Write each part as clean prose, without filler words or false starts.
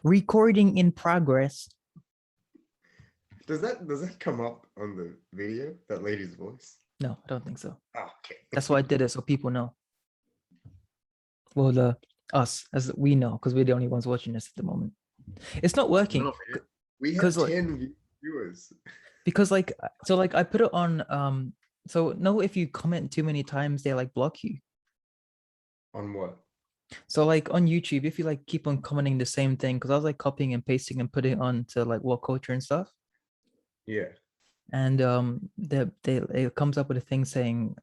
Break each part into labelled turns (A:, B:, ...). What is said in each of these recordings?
A: Recording in progress.
B: Does that come up on the video? That lady's voice?
A: No, I don't think so.
B: Oh, okay.
A: That's why I did it, so people know. Well, us, as we know, because we're the only ones watching this at the moment. It's not working.
B: No, we have
A: because
B: 10 viewers.
A: Because like, so like I put it on, so no, if you comment too many times, they like block you.
B: On what?
A: So like on YouTube, if you like keep on commenting the same thing, because I was like copying and pasting and putting it on to like What Culture and stuff.
B: Yeah.
A: And it comes up with a thing saying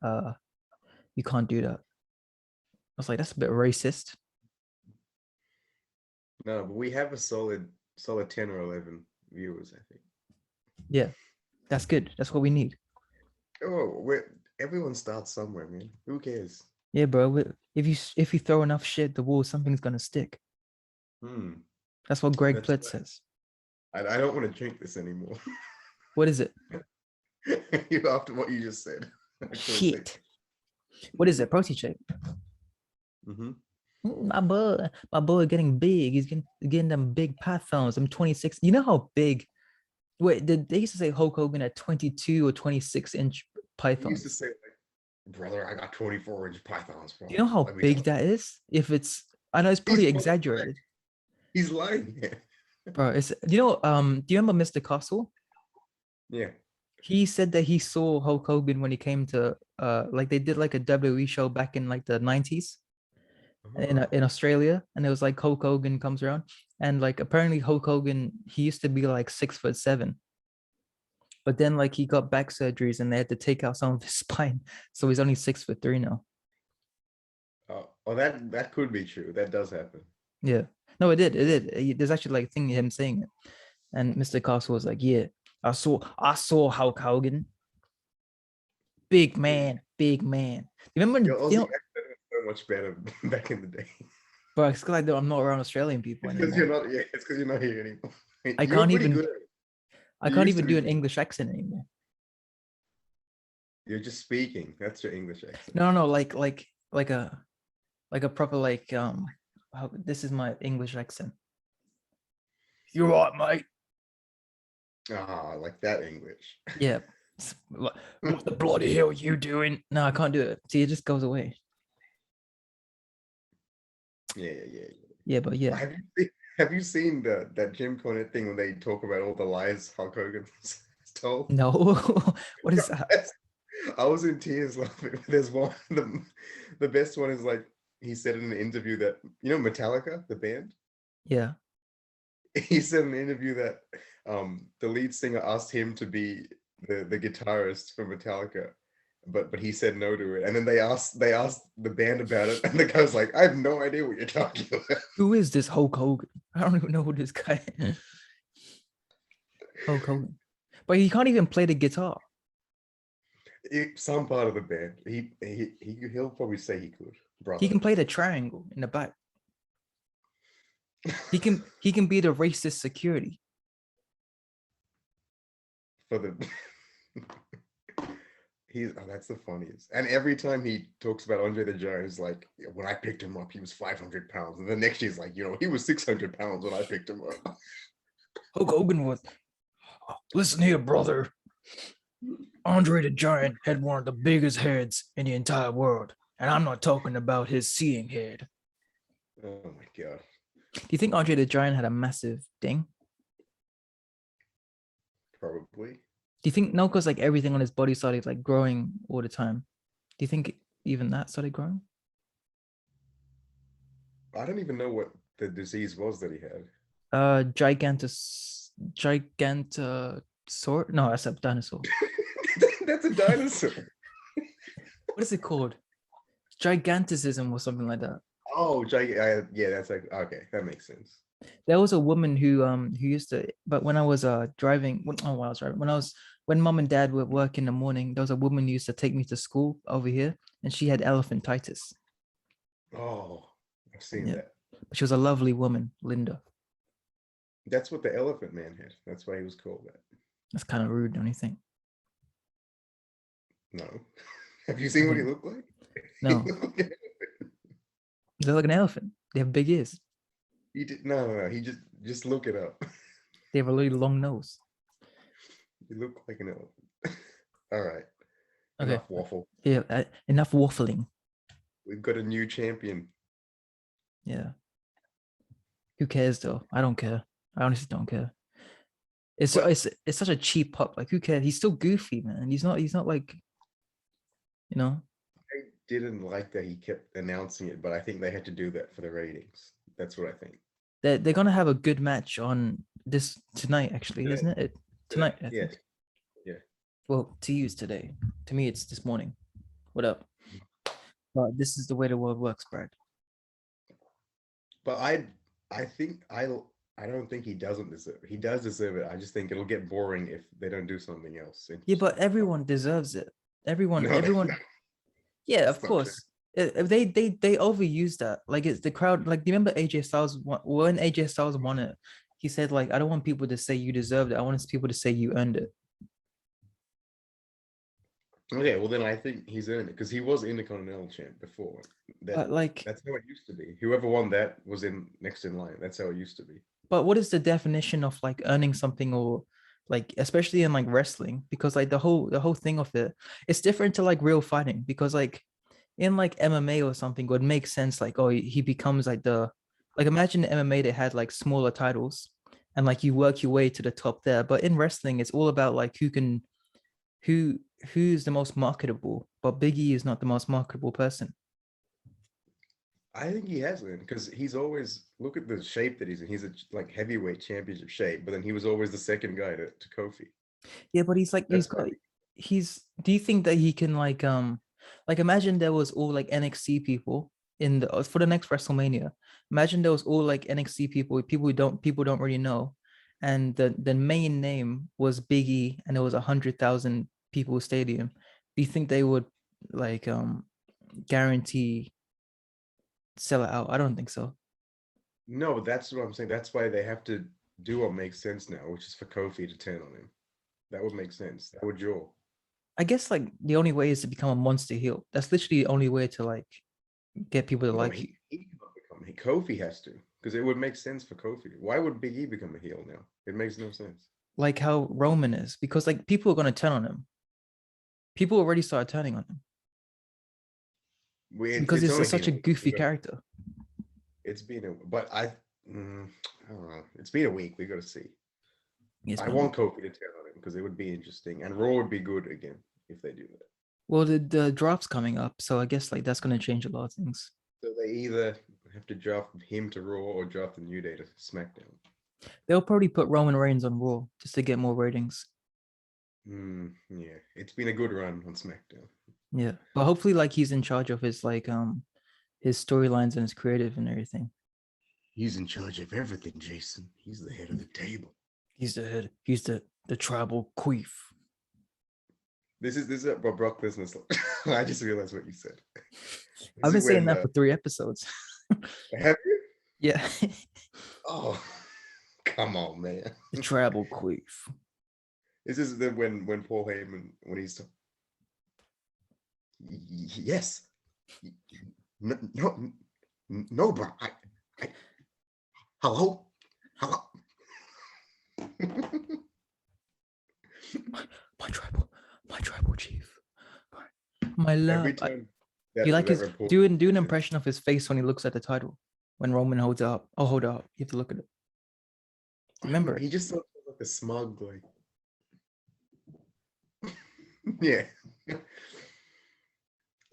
A: you can't do that. I was like, that's a bit racist.
B: No, but we have a solid 10 or 11 viewers, I think.
A: Yeah, that's good. That's what we need.
B: Oh, everyone starts somewhere, man. Who cares?
A: Yeah, bro. If you throw enough shit at the wall, something's gonna stick. That's what Greg Plitt says.
B: I don't want to drink this anymore.
A: What is it?
B: After what you just said.
A: Shit. What is it? Protein shake. My boy getting big. He's getting them big pythons. I'm 26. You know how big? Wait, they used to say Hulk Hogan at 22 or 26-inch pythons.
B: He used to say, like, brother, I got 24-inch pythons, bro.
A: Do you know how big that is? If it's, I know it's probably exaggerated.
B: He's lying.
A: Bro, it's, you know, do you remember Mr. Castle?
B: Yeah.
A: He said that he saw Hulk Hogan when he came to, like they did like a WWE show back in like the 90s in Australia. And it was like Hulk Hogan comes around. And like apparently Hulk Hogan, he used to be like 6'7". But then like he got back surgeries and they had to take out some of his spine. So he's only 6'3" now.
B: Oh, that could be true. That does happen.
A: Yeah. No, it did. There's actually like a thing of him saying it. And Mr. Castle was like, yeah, I saw Hulk Hogan. Big man. You remember?
B: Your Aussie accent was so much better back in the day.
A: Bro, it's because I'm not around Australian people anymore.
B: It's because you're not here anymore.
A: I can't even do an English accent anymore.
B: You're just speaking. That's your English accent.
A: No, like a proper like this is my English accent. You're right, mate.
B: Like that English.
A: Yeah. What the bloody hell are you doing? No, I can't do it. See, it just goes away. Yeah, but yeah.
B: Have you seen that Jim Cornette thing when they talk about all the lies Hulk Hogan told?
A: No. What is that?
B: I was in tears laughing. There's one, the best one is like, he said in an interview that, you know, Metallica, the band?
A: Yeah.
B: He said in an interview that the lead singer asked him to be the guitarist for Metallica, but he said no to it. And then they asked the band about it, and the guy was like, I have no idea what you're talking about.
A: Who is this Hulk Hogan? I don't even know who this guy is. Hulk Hogan. But he can't even play the guitar.
B: Some part of the band. He'll probably say he could. Brother.
A: He can play the triangle in the back. He can be the racist security.
B: For the that's the funniest. And every time he talks about Andre the Giant, he's like, when I picked him up, he was 500 pounds. And the next year he's like, you know, he was 600 pounds when I picked him up.
A: Hulk Hogan was, listen here, brother. Andre the Giant had one of the biggest heads in the entire world. And I'm not talking about his seeing head.
B: Oh my God.
A: Do you think Andre the Giant had a massive ding?
B: Probably.
A: Do you think, no, because like everything on his body started like growing all the time. Do you think even that started growing?
B: I don't even know what the disease was that he had.
A: Gigantosaur? No, that's a dinosaur.
B: That's a dinosaur.
A: What is it called? Giganticism or something like that.
B: Oh, yeah, that's like, okay, that makes sense.
A: There was a woman who used to, but when I was driving, when mom and dad were work in the morning, there was a woman who used to take me to school over here, and she had elephantitis.
B: Oh, I've seen that.
A: But she was a lovely woman, Linda.
B: That's what the Elephant Man had. That's why he was called that.
A: That's kind of rude, don't you think?
B: No. Have you seen what he looked like?
A: No. They're like an elephant. They have big ears.
B: He did no. He just Just look it up.
A: They have a really long nose.
B: You look like an elephant. All right.
A: Okay.
B: Enough waffle.
A: Yeah, enough waffling.
B: We've got a new champion.
A: Yeah. Who cares though? I don't care. I honestly don't care. It's
B: But-
A: it's such a cheap pop. Like who cares? He's still goofy, man. He's not like, you know.
B: I didn't like that he kept announcing it, but I think they had to do that for the ratings. That's what I think.
A: They're gonna have a good match on this tonight, actually,
B: Yeah.
A: isn't it? Tonight, I
B: Yeah.
A: think.
B: Yeah.
A: Well, to you it's today. To me, it's this morning. What up? But this is the way the world works, Brad.
B: But I think I don't think he doesn't deserve it. He does deserve it. I just think it'll get boring if they don't do something else.
A: Yeah, but everyone deserves it. Everyone,
B: No,
A: everyone. Yeah,
B: That's
A: of
B: not
A: course. They overuse that. Like it's the crowd. Like, do you remember AJ Styles when AJ Styles won it? He said, like, I don't want people to say you deserved it. I want people to say you earned it.
B: Okay, well then I think he's earned it because he was Intercontinental champ before.
A: But like,
B: That's how it used to be. Whoever won that was next in line. That's how it used to be.
A: but what is the definition of like earning something, or like especially in like wrestling? Because like the whole thing of it, it's different to like real fighting. Because like in like MMA or something, it would make sense. Like, oh, he becomes like like imagine MMA they had like smaller titles, and like you work your way to the top there. But in wrestling, it's all about like who's the most marketable. But Big E is not the most marketable person.
B: I think he has been because he's always look at the shape that he's in. He's a like heavyweight championship shape, but then he was always the second guy to Kofi.
A: Yeah, but he's like
B: That's why
A: do you think that he can like imagine there was all like NXT people in the for the next WrestleMania. Imagine there was all like NXT people who don't really know, and the main name was Big E, and it was 100,000 people stadium. Do you think they would like guarantee sell it out? I don't think so.
B: no, but that's what I'm saying. That's why they have to do what makes sense now, which is for Kofi to turn on him. That would make sense. That would draw.
A: I guess like the only way is to become a monster heel. That's literally the only way to like get people to
B: No,
A: like you.
B: he cannot become. Kofi has to because it would make sense for Kofi. Why would Big E become a heel now? It makes no sense.
A: Like how Roman is, because like people are gonna turn on him. People already started turning on him because
B: It's only
A: such a
B: been
A: goofy character.
B: It's been but I don't know. It's been a week. We got to see.
A: Yes,
B: I want Kofi to turn on him because it would be interesting, and Raw would be good again if they do that.
A: well, the draft's coming up, so I guess like that's gonna change a lot of things.
B: So they either have to draft him to Raw or draft the New Day to SmackDown.
A: They'll probably put Roman Reigns on Raw just to get more ratings.
B: Yeah, it's been a good run on SmackDown.
A: Yeah, but hopefully like he's in charge of his like his storylines and his creative and everything.
B: He's in charge of everything, Jason. He's the head of the table.
A: He's the head. He's the tribal queef.
B: This is what Brock Lesnar. I just realized what you said.
A: I've been saying that for 3 episodes.
B: Have you?
A: Yeah.
B: Oh, come on, man.
A: The tribal queef.
B: This is when Paul Heyman when he's yes, no, bro. I hello.
A: my tribal chief. My love.
B: Every time
A: Do you like his do an impression of his face when he looks at the title when Roman holds it up? Oh, hold it up. You have to look at it. Remember,
B: he just looks like a smug, like yeah.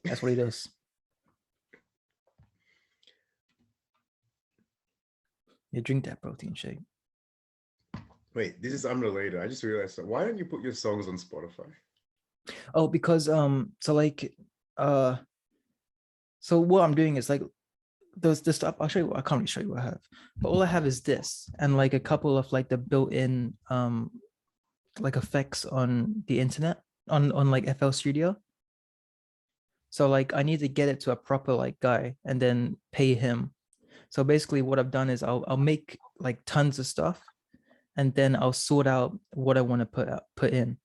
A: That's what he does. You drink that protein shake.
B: Wait, this is unrelated. I just realized. Why don't you put your songs on Spotify?
A: Oh, because so like so what I'm doing is like there's this stuff. I'll show you. I can't really show you what I have, but all I have is this and like a couple of like the built-in like effects on the internet on like FL Studio. So like I need to get it to a proper like guy and then pay him. So basically what I've done is I'll make like tons of stuff and then I'll sort out what I want to put in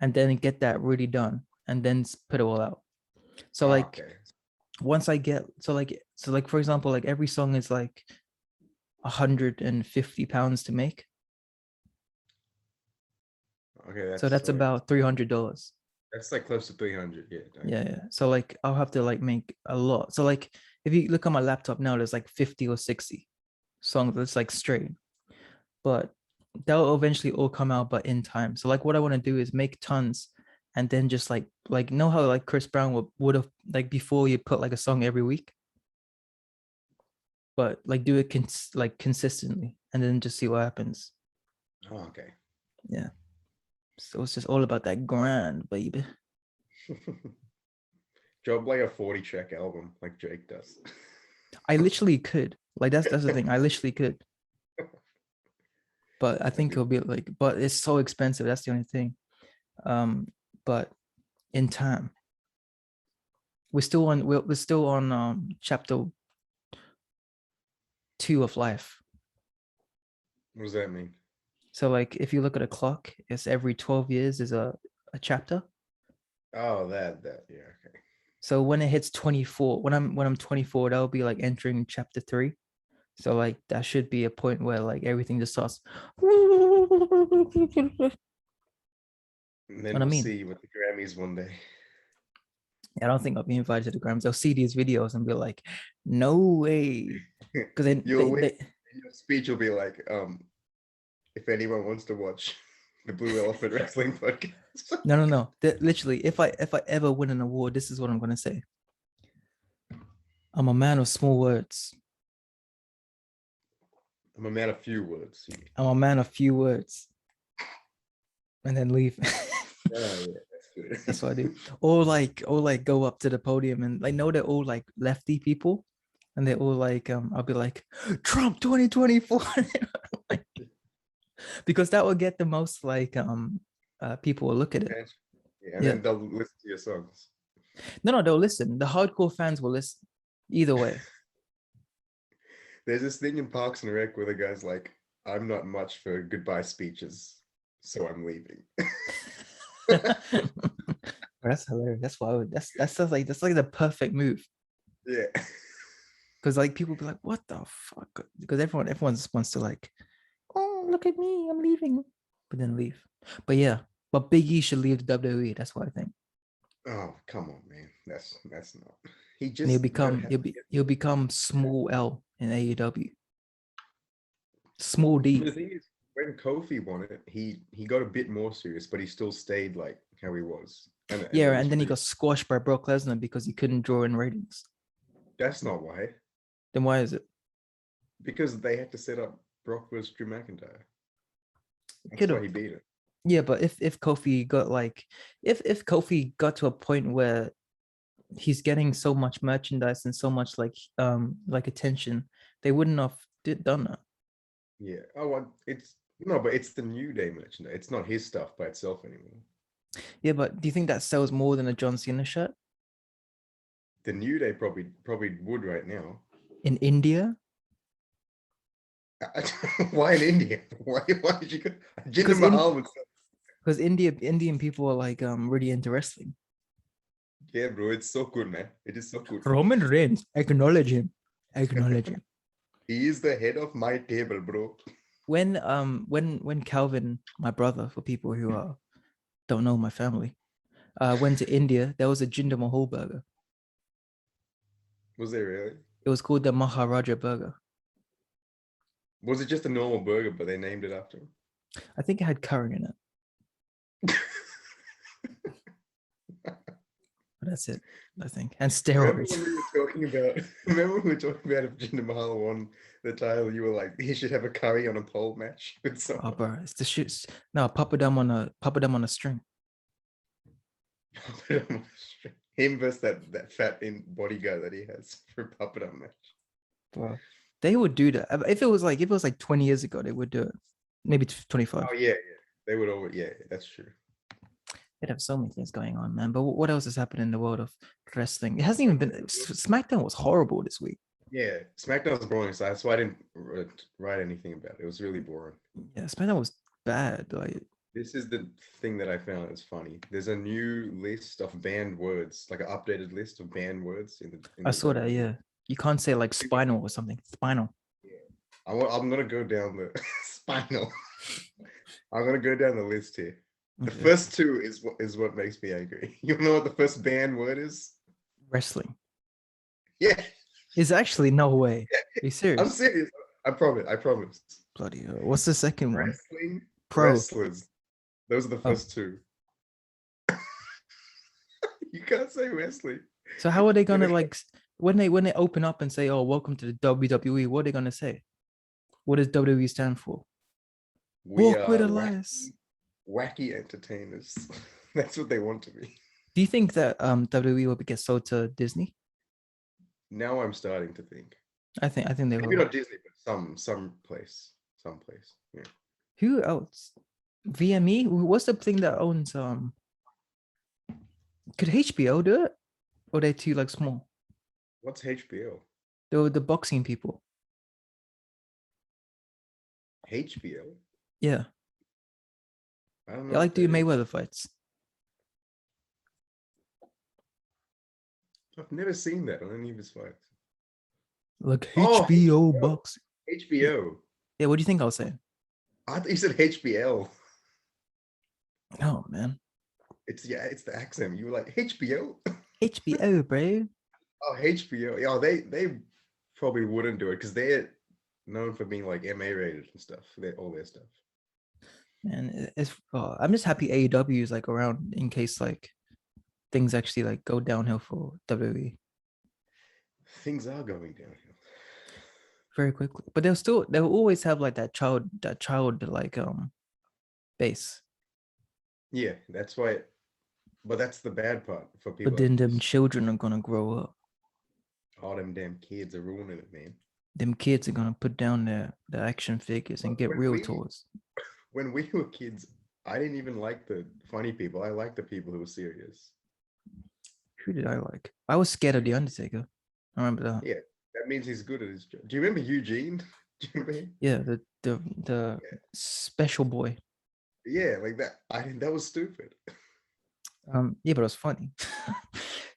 A: and then get that really done and then put it all out. So like once I get so like for example, like every song is like £150 to make.
B: Okay,
A: So that's about $300.
B: that's like close to 300. Yeah.
A: Yeah. So like I'll have to like make a lot. So like if you look on my laptop now, there's like 50 or 60 songs that's like straight. But they'll eventually all come out, but in time. So like what I want to do is make tons and then just like know how like Chris Brown would have like before you put like a song every week, but like do it like consistently and then just see what happens.
B: Oh, okay.
A: Yeah. So it's just all about that grind, baby.
B: Drop like a 40-track album like Drake does.
A: I literally could. Like that's the thing. I literally could. But I think it'll be like, but it's so expensive. That's the only thing. But in time. We're still on chapter 2 of life.
B: What does that mean?
A: So like if you look at a clock, it's every 12 years is a chapter.
B: Oh, that yeah, okay.
A: So when it hits 24, when I'm 24, that'll be like entering chapter 3. So like that should be a point where like everything just starts.
B: And then
A: What I
B: we'll
A: mean?
B: see you with the Grammys one day.
A: I don't think I'll be invited to the Grams. They'll see these videos and be like, "No way," because then
B: Your speech will be like, if anyone wants to watch the Blue Elephant Wrestling podcast.
A: No. Literally, if I ever win an award, this is what I'm gonna say. I'm a man of small words.
B: I'm a man of few words.
A: I'm a man of few words. And then leave.
B: Yeah, that's good.
A: That's what I do. Or like go up to the podium and like know they're all like lefty people. And they're all like, I'll be like, Trump 2024. Because that will get the most like people will look at it.
B: Yeah, and then they'll listen to your songs.
A: No, they'll listen. The hardcore fans will listen. Either way.
B: There's this thing in Parks and Rec where the guy's like, I'm not much for goodbye speeches, so I'm leaving.
A: That's hilarious. That's why that's like the perfect move.
B: Yeah.
A: Because like people be like, what the fuck? Because everyone wants to like, oh, look at me, I'm leaving. But then leave. But yeah, but Big E should leave the WWE. That's what I think.
B: Oh, come on, man. That's not. He
A: And
B: just
A: he'll become small L in AEW. Small D.
B: The thing is, when Kofi won it, he got a bit more serious, but he still stayed like how he was. And
A: then he got squashed by Brock Lesnar because he couldn't draw in ratings.
B: That's not why.
A: Then why is it?
B: Because they had to set up Brock versus Drew McIntyre. That's why he beat him.
A: Yeah, but if Kofi got like if Kofi got to a point where he's getting so much merchandise and so much like attention, they wouldn't have done that.
B: Yeah. Oh, well, but it's the New Day merchandise. It's not his stuff by itself anymore.
A: Yeah, but do you think that sells more than a John Cena shirt?
B: The New Day probably would right now.
A: In India?
B: Why in India? Why did you go? Jinder Mahal would sell.
A: Because Indian people are like really into wrestling.
B: Yeah, bro, it's so good, man. It is so good.
A: Roman Reigns, acknowledge him. Acknowledge him.
B: He is the head of my table, bro.
A: When Calvin, my brother, for people who don't know my family, went to India, there was a Jinder Mahal burger.
B: Was there really?
A: It was called the Maharaja burger.
B: Was it just a normal burger, but they named it after him?
A: I think it had curry in it. But that's it, I think. And steroids.
B: Remember when we were talking about if Jinder Mahal won the title, you were like, he should have a curry on a pole match with someone.
A: Oh, bro, it's the shit. No, papadum on a string.
B: Him versus that fat bodyguard that he has for a papadum match.
A: Bro, they would do that. If it was like 20 years ago, they would do it. Maybe 25.
B: Oh yeah. They would always, yeah, that's true.
A: They'd have so many things going on, man. But what else has happened in the world of wrestling? It hasn't even been. Smackdown was horrible this week.
B: Yeah, Smackdown was boring, so that's why I didn't write anything about it. It was really boring.
A: Yeah, Smackdown was bad. Like,
B: this is the thing that I found is funny. There's a new list of banned words, like an updated list of banned words.
A: I saw that. Yeah, you can't say like spinal or something. Spinal.
B: Yeah. I'm gonna go down the spinal. I'm gonna go down the list here. The
A: Okay.
B: first two is what makes me angry. You know what the first banned word is?
A: Wrestling.
B: Yeah,
A: Is actually no way. Are you
B: I'm
A: serious?
B: serious. I promise. I promise.
A: Bloody hell. What's the second one?
B: Wrestling,
A: Pro.
B: wrestlers. Those are the
A: Oh,
B: first two. You can't say wrestling.
A: so how are they
B: You
A: gonna
B: know,
A: like when they open up and say, "Oh, welcome to the WWE"? What are they gonna say? What does WWE stand for?
B: we
A: Walk with
B: are
A: Elias.
B: wacky entertainers. That's what they want to be.
A: Do you think that WWE will get sold to Disney?
B: Now I'm starting to think.
A: I think they
B: Maybe
A: will.
B: not Disney, but some place. Yeah.
A: Who else? VME? What's the thing that owns could HBO do it? Or are they too like small?
B: What's HBO?
A: The boxing people.
B: HBO?
A: Yeah.
B: I don't
A: They
B: know
A: like
B: what
A: do
B: that is.
A: Mayweather fights.
B: I've never seen that on any of his fights.
A: Like
B: Oh,
A: HBO boxing.
B: HBO.
A: Yeah, what do you think I was saying?
B: I thought you said HBL.
A: Oh man.
B: It's the accent. You were like HBO.
A: HBO, bro.
B: Oh, HBO. Yeah, they probably wouldn't do it because they're known for being like MA rated and stuff. All their stuff.
A: And I'm just happy AEW is like around in case like things actually like go downhill for WWE
B: Things are going downhill.
A: very quickly. But they'll always have like that child like base.
B: Yeah, that's why. But that's the bad part for
A: But
B: people
A: then
B: like
A: them
B: us.
A: children are gonna grow up.
B: All them damn kids are ruining it, man.
A: Them kids are gonna put down their action figures and
B: But
A: get real toys.
B: when we were kids, I didn't even like the funny people. I liked the people who were serious.
A: Who did I like? I was scared of the Undertaker. I remember that.
B: Yeah, that means he's good at his job. Do you remember Eugene? Do you remember him?
A: Yeah, the special boy.
B: Yeah, like that. I think that was stupid.
A: Yeah, but it was funny.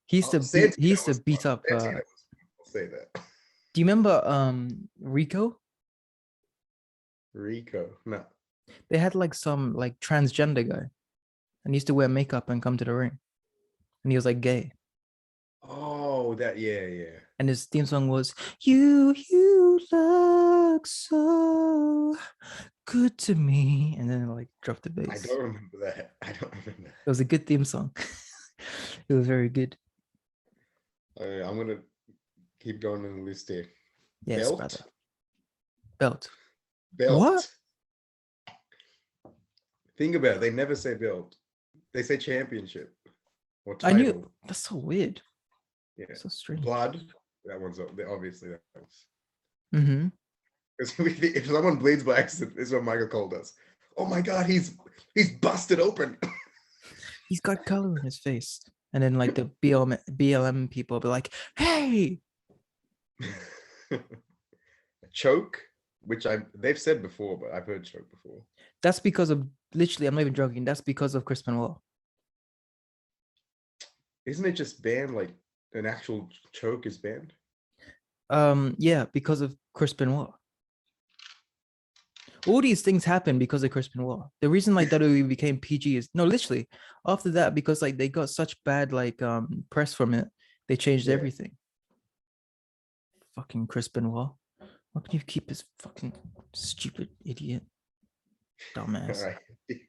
A: he used to beat
B: Santino
A: he used to
B: was
A: beat
B: fun.
A: up
B: Santino was fun. I'll say that.
A: do you remember Rico?
B: Rico. No.
A: They had like some like transgender guy and he used to wear makeup and come to the ring. And he was like gay.
B: Oh, that. Yeah.
A: And his theme song was You look so good to me. And then like dropped the
B: I
A: bass.
B: don't remember that. I don't remember.
A: It was a good theme song. It was very good.
B: I'm gonna keep going on the list here.
A: Yes,
B: Belt.
A: brother. Belt.
B: Belt.
A: What?
B: Think about it. They never say belt. They say championship or
A: I
B: title.
A: knew that's so weird.
B: Yeah.
A: So strange.
B: Blood. That one's obviously that one's.
A: Mm-hmm.
B: Because if someone bleeds by accident, is what Michael Cole does. Oh my God, he's busted open.
A: He's got color in his face. And then like the BLM people will be like, hey.
B: Choke, which they've said before, but I've heard choke before.
A: That's because of literally, I'm not even joking. That's because of Chris Benoit.
B: Isn't it just banned? Like an actual choke is banned?
A: Yeah, because of Chris Benoit. All these things happen because of Chris Benoit. The reason like WWE became PG is no, literally after that, because like they got such bad like press from it, they changed everything. Fucking Chris Benoit. Why can you keep his fucking stupid idiot? Dumbass.
B: All right.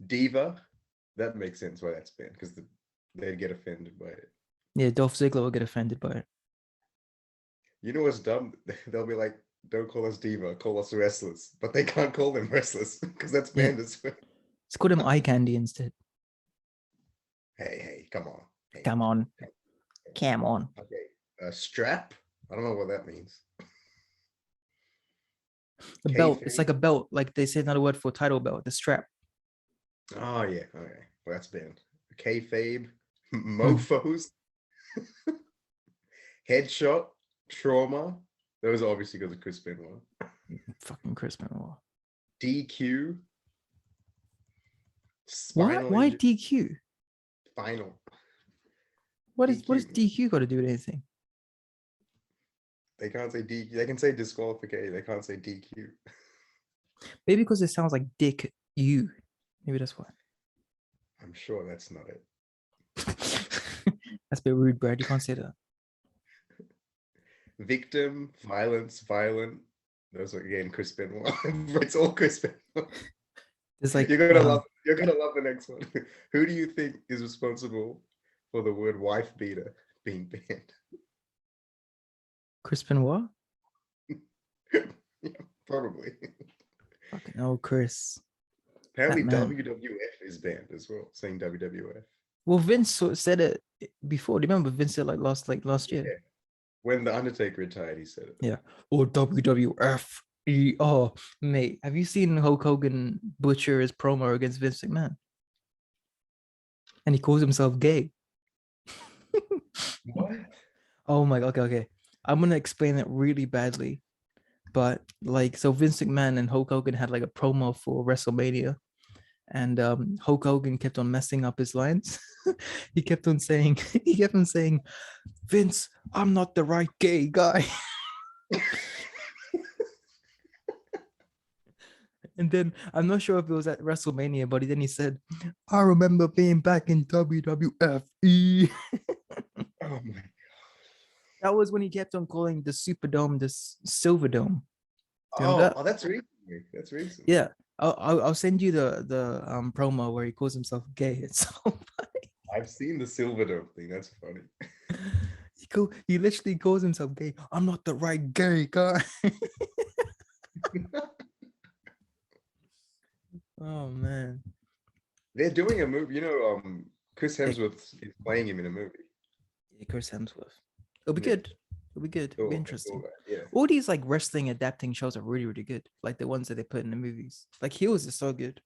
B: Diva, that makes sense why that's banned, because they'd get offended by it.
A: Yeah, Dolph Ziggler will get offended by it.
B: You know what's dumb? They'll be like, don't call us diva, call us wrestlers. But they can't call them wrestlers because that's banned as well.
A: Let's call him eye candy instead.
B: Hey, come on. Hey,
A: Come on. Come on.
B: Okay. Strap? I don't know what that means.
A: The belt. It's like a belt. Like they say another word for title belt, the strap.
B: Oh, yeah. Okay. Well, that's banned. Kayfabe. Mofos. Headshot. Trauma. Those are obviously because of Chris Benoit.
A: Fucking Chris Benoit.
B: DQ.
A: Why DQ?
B: Spinal.
A: What does DQ got to do with anything?
B: They can't say DQ. They can say disqualification. They can't say DQ.
A: Maybe because it sounds like dick you. Maybe that's why.
B: I'm sure that's not it.
A: That's a bit rude, Brad. You can't say that.
B: Victim, violence, violent. Those are again Chris Benoit. It's all Chris Benoit.
A: It's like
B: You're gonna love the next one. Who do you think is responsible for the word wife beater being banned?
A: Chris Benoit?
B: Yeah, probably.
A: Fucking oh, Chris.
B: Apparently
A: That man.
B: WWF is banned as well, saying WWF.
A: Well, Vince said it before. Do you remember Vince said last year?
B: Yeah. When the Undertaker retired, he said it.
A: Yeah. Or WWF. Oh, mate, have you seen Hulk Hogan butcher his promo against Vince McMahon? And he calls himself gay.
B: What?
A: Oh my god, okay. I'm gonna explain it really badly. But like, so Vince McMahon and Hulk Hogan had like a promo for WrestleMania. And Hulk Hogan kept on messing up his lines. he kept on saying, Vince, I'm not the right gay guy. And then I'm not sure if it was at WrestleMania, but then he said, I remember being back in WWF.
B: Oh my god.
A: That was when he kept on calling the Superdome the Silver Dome.
B: Oh, that's recent. That's recent.
A: Yeah. I'll send you the promo where he calls himself gay. It's so funny.
B: I've seen the Silver Dome thing. That's funny.
A: He literally calls himself gay. I'm not the right gay guy. Oh man.
B: They're doing a movie. Chris Hemsworth is playing him in a movie.
A: Yeah, Chris Hemsworth. It'll be good. It'll be good. It'll be
B: Cool,
A: interesting.
B: cool, yeah.
A: All these like wrestling adapting shows are really, really good. Like the ones that they put in the movies. Like Heels is so good.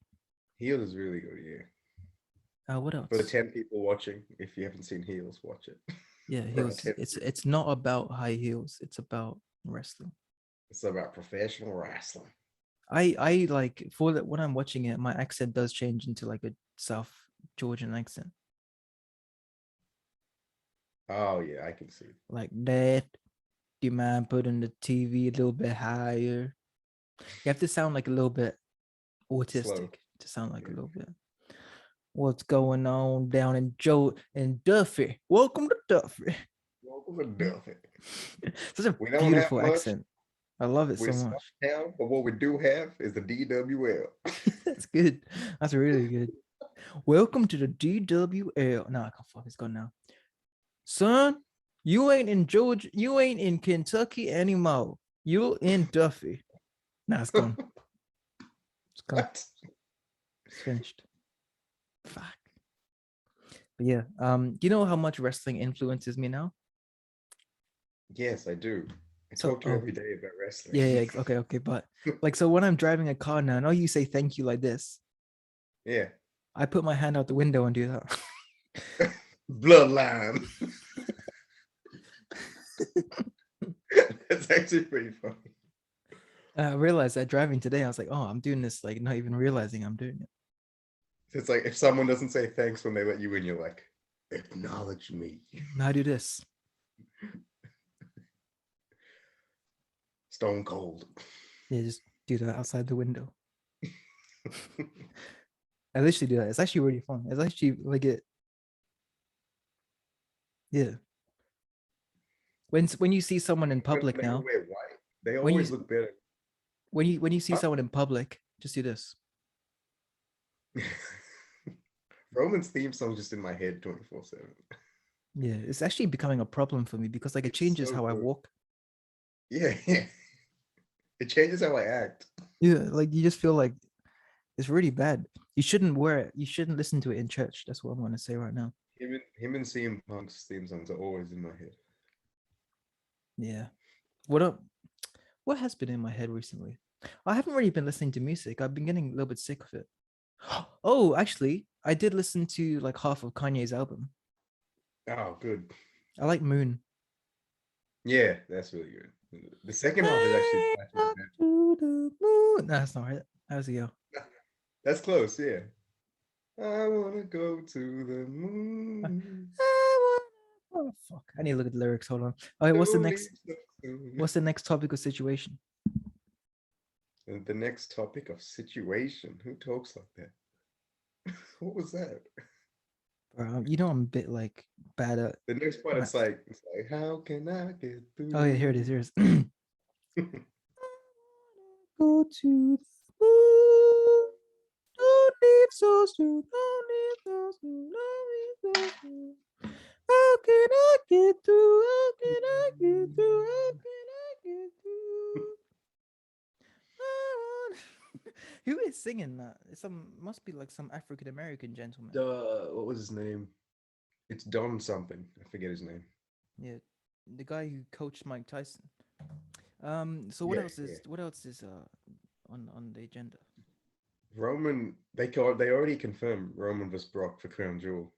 B: Heels is really good, yeah.
A: What else?
B: For the 10 people watching, if you haven't seen Heels, watch it.
A: Yeah, Heels. It's not about high heels. It's about wrestling.
B: It's about professional wrestling.
A: I like for that when I'm watching it, my accent does change into like a South Georgian accent.
B: Oh yeah, I can see.
A: Like that. Do you mind putting the TV a little bit higher? You have to sound like a little bit autistic
B: Slow.
A: to sound like a little bit. What's going on down in Duffy? Welcome to Duffy.
B: Welcome to Duffy.
A: Such a beautiful accent. I love it so much.
B: Town, but what we do have is the DWL.
A: That's good. That's really good. Welcome to the DWL. No, I can't fuck. It's gone now. Son, you ain't in Georgia. You ain't in Kentucky anymore. You're in Duffy. Nah, it's gone. It's gone.
B: What?
A: It's finished. Fuck. But yeah, you know how much wrestling influences me now?
B: Yes, I do. I talk to you every day about wrestling.
A: Yeah, okay. But like, so when I'm driving a car now, I know you say thank you like this.
B: Yeah.
A: I put my hand out the window and do that.
B: Bloodline. That's actually pretty funny.
A: I realized that driving today, I was like, oh, I'm doing this, like not even realizing I'm doing it.
B: It's like if someone doesn't say thanks when they let you in, you're like, acknowledge me.
A: Now I do this.
B: Stone cold.
A: Yeah, just do that outside the window. I literally do that. It's actually really fun. It's actually like it. Yeah. When you see someone in public now,
B: wear white. They always look better.
A: When you see someone in public, just do this.
B: Roman's theme song just in my head 24/7.
A: Yeah, it's actually becoming a problem for me because like it changes how I walk.
B: Yeah. It changes how I act.
A: Yeah, like you just feel like it's really bad. You shouldn't wear it. You shouldn't listen to it in church. That's what I'm going to say right now.
B: Him and CM Punk's theme songs are always in my head.
A: Yeah. What has been in my head recently? I haven't really been listening to music. I've been getting a little bit sick of it. Oh, actually, I did listen to like half of Kanye's album.
B: Oh, good.
A: I like Moon.
B: Yeah, that's really good. The second half is actually
A: no, that's not right. How's it go?
B: That's close, yeah. I wanna go to the moon.
A: Oh fuck! I need to look at the lyrics. Hold on. Okay, what's the next? What's the next topic of situation?
B: And the next topic of situation. Who talks like that? What was that?
A: Bro, you know I'm a bit like bad at
B: The next part,
A: math.
B: it's like, how can I get
A: Oh yeah, here it is.
B: through?
A: Here it is. Go to the moon. Don't leave so soon. Don't leave so soon. Don't leave so soon. How can I get through? How can I get through? How can I get through? Who is singing that? It's some must be like some African American gentleman.
B: What was his name? It's Don something. I forget his name.
A: Yeah, the guy who coached Mike Tyson. So
B: Yeah,
A: what else is on the agenda?
B: Roman. They already confirmed Roman vs Brock for Crown Jewel.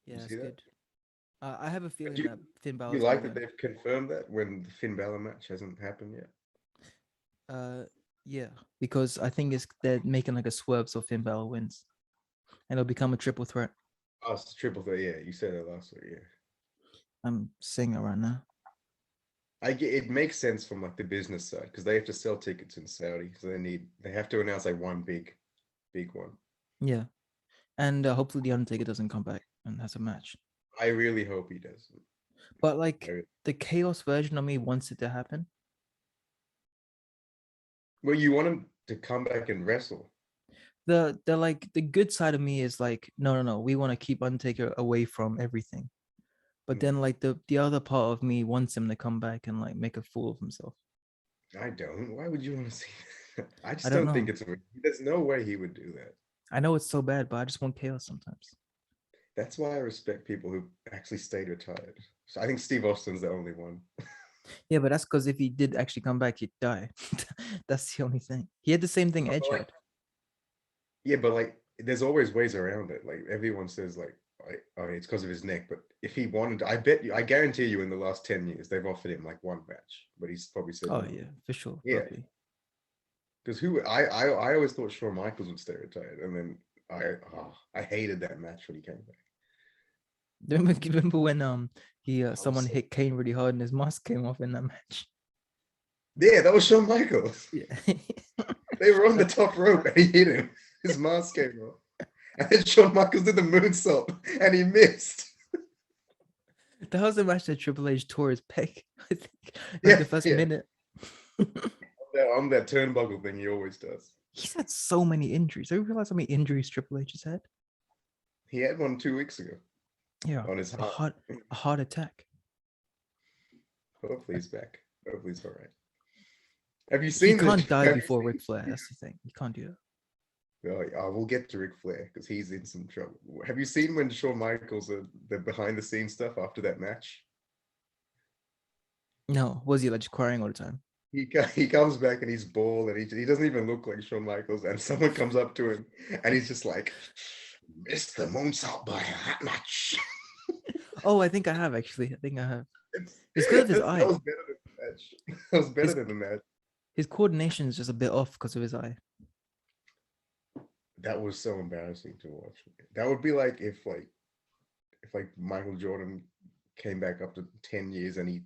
A: Yeah,
B: You
A: that's
B: see that?
A: good. I have a feeling
B: Do
A: that Finn
B: you
A: Balor's gonna
B: like that
A: win.
B: they've confirmed that when the Finn Balor match hasn't happened yet?
A: Yeah, because I think they're making like a swerve so Finn Balor wins, and it'll become a triple threat.
B: Oh, it's triple threat. Yeah, you said it last week. Yeah,
A: I'm saying it right now.
B: I get it makes sense from like the business side because they have to sell tickets in Saudi, so they have to announce like one big one.
A: Yeah, and hopefully the Undertaker doesn't come back and has a match.
B: I really hope he does.
A: But like the chaos version of me wants it to happen.
B: Well, you want him to come back and wrestle.
A: The good side of me is like no, we want to keep Undertaker away from everything. But then like the other part of me wants him to come back and like make a fool of himself.
B: I don't. Why would you want to see that? I
A: I
B: just
A: don't
B: don't think
A: know.
B: it's. There's no way he would do that.
A: I know it's so bad, but I just want chaos sometimes.
B: That's why I respect people who actually stayed retired. So I think Steve Austin's the only one.
A: Yeah, but that's because if he did actually come back, he'd die. That's the only thing. He had the same thing Edge had.
B: Yeah, but like, there's always ways around it. Like everyone says, like, oh, it's because of his neck. But if he wanted, I bet you, I guarantee you, in the last 10 years, they've offered him like one match, but he's probably said
A: Oh
B: no.
A: yeah, for sure.
B: Yeah,
A: Probably.
B: because I always thought Shawn Michaels would stay retired, and then I hated that match when he came back.
A: Remember when he someone
B: so-
A: hit Kane really hard and his mask came off in that match?
B: Yeah, that was Shawn Michaels.
A: Yeah.
B: They were on the top rope and he hit him. His mask came off. And then Shawn Michaels did the moonsault and he missed.
A: That was the match that Triple H tore his pec. I think like the first minute.
B: On that turnbuckle thing, he always does.
A: He's had so many injuries. I realize how many injuries Triple H has had.
B: He had one 2 weeks ago.
A: Yeah,
B: on his heart.
A: A heart attack.
B: Hopefully he's back. Hopefully he's all right. Have you seen?
A: He can't die before Ric Flair. That's the thing. You can't do that.
B: Oh, we'll get to Ric Flair because he's in some trouble. Have you seen when Shawn Michaels the behind the scenes stuff after that match?
A: No, was he like just crying all the time?
B: He comes back and he's bald and he doesn't even look like Shawn Michaels. And someone comes up to him and he's just like, "Missed the moonsault by that much."
A: Oh, I think I have actually. I think I have. It's good of his eye.
B: That was better than the match. That was better than the match.
A: His coordination is just a bit off because of his eye.
B: That was so embarrassing to watch. That would be like if Michael Jordan came back up to 10 years and he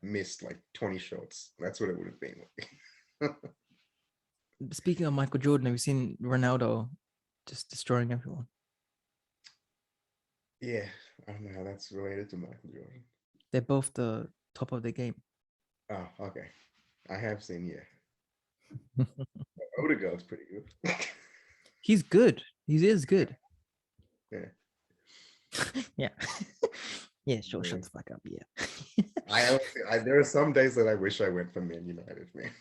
B: missed like 20 shots. That's what it would have been like.
A: Speaking of Michael Jordan, have you seen Ronaldo just destroying everyone?
B: Yeah, I don't know how that's related to Michael Jordan.
A: They're both the top of the game.
B: Oh, okay. I have seen, yeah. Odegaard's pretty good.
A: He's good. He is good.
B: Yeah.
A: Yeah. Yeah, sure. Shut the fuck up. Yeah.
B: There are some days that I wish I went for Man United, man.